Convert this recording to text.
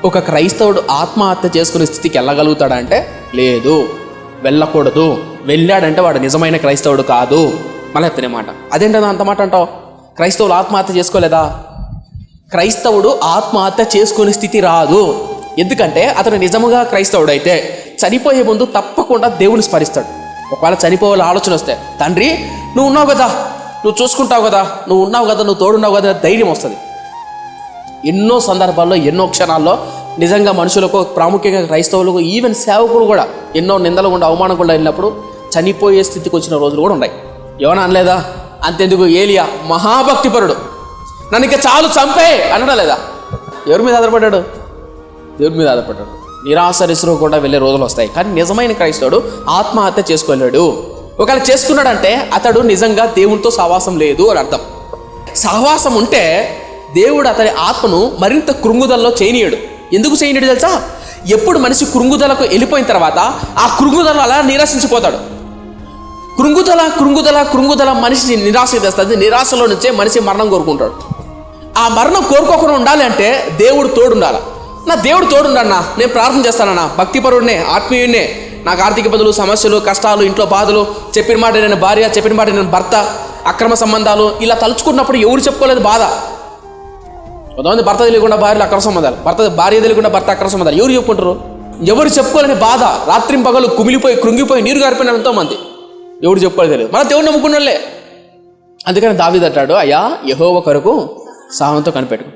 ఒక క్రైస్తవుడు ఆత్మహత్య చేసుకునే స్థితికి వెళ్ళగలుగుతాడా అంటే లేదు, వెళ్ళకూడదు. వెళ్ళాడంటే వాడు నిజమైన క్రైస్తవుడు కాదు. మళ్ళీ ఎత్తనే మాట, అదేంటో అంత మాట అంటావు? క్రైస్తవులు ఆత్మహత్య చేసుకోలేదా? క్రైస్తవుడు ఆత్మహత్య చేసుకునే స్థితి రాదు. ఎందుకంటే అతను నిజముగా క్రైస్తవుడు అయితే చనిపోయే ముందు తప్పకుండా దేవుని స్మరిస్తాడు. ఒకవేళ చనిపోవాల ఆలోచన వస్తే, తండ్రి నువ్వు ఉన్నావు కదా, నువ్వు చూసుకుంటావు కదా, నువ్వు ఉన్నావు కదా, నువ్వు తోడున్నావు కదా, ధైర్యం వస్తుంది. ఎన్నో సందర్భాల్లో ఎన్నో క్షణాల్లో నిజంగా మనుషులకు, ప్రాముఖ్యంగా క్రైస్తవులకు, ఈవెన్ సేవకులు కూడా ఎన్నో నిందలు కూడా అవమానం కూడా వెళ్ళినప్పుడు చనిపోయే స్థితికి వచ్చిన రోజులు కూడా ఉన్నాయి. ఏమన్నా అనలేదా? అంతెందుకు ఏలియా మహాభక్తిపరుడు, నన్ను ఇక చాలు చంపే అనడం లేదా? ఎవరి మీద ఆధారపడ్డాడు? దేవుడి మీద ఆధారపడ్డాడు. నిరాశ కూడా వెళ్ళే రోజులు వస్తాయి. కానీ నిజమైన క్రైస్తవుడు ఆత్మహత్య చేసుకోలేడు. ఒకవేళ చేసుకున్నాడంటే అతడు నిజంగా దేవునితో సహవాసం లేదు అని అర్థం. సహవాసం ఉంటే దేవుడు అతని ఆత్మను మరింత కృంగుదలలో చేయనీయడు. ఎందుకు చేయనీయడు తెలుసా? ఎప్పుడు మనిషి కృంగుదలకు వెళ్ళిపోయిన తర్వాత ఆ కృంగుదల అలా నిరాశించిపోతాడు. కృంగుదల మనిషిని నిరాశ తెస్తుంది. నిరాశలో నుంచే మనిషి మరణం కోరుకుంటాడు. ఆ మరణం కోరుకోకుండా ఉండాలి అంటే దేవుడు తోడుండాలి. నా దేవుడు తోడుండన్నా, నేను ప్రార్థన చేస్తానన్నా, భక్తిపరుడినే, ఆత్మీయుడినే, నాకు ఆర్థిక ఇబ్బందులు, సమస్యలు, కష్టాలు, ఇంట్లో బాధలు, చెప్పిన మాట నేను భార్య, చెప్పిన మాట నేను భర్త, అక్రమ సంబంధాలు, ఇలా తలుచుకున్నప్పుడు ఎవరు చెప్పుకోలేదు బాధ. కొంతమంది భర్త తెలియకుండా భార్యలు అక్రమ సంబంధాలు, భార్య తెలియకుండా భర్త అక్రమ సంబంధాలు ఎవరు చెప్పుకుంటారు? ఎవరు చెప్పుకోలేని బాధ, రాత్రింపగలు కుమిలిపోయి కృంగిపోయి నీరు గారిపోయిన ఎంతోమంది ఎవరు చెప్పుకోలేదు తెలియదు. మన దేవుడు నమ్ముకున్న వాళ్ళే. అందుకని దావీదు అంటాడు, అయ్యా యెహోవా కొరకు సహనంతో కనిపెట్టుకో.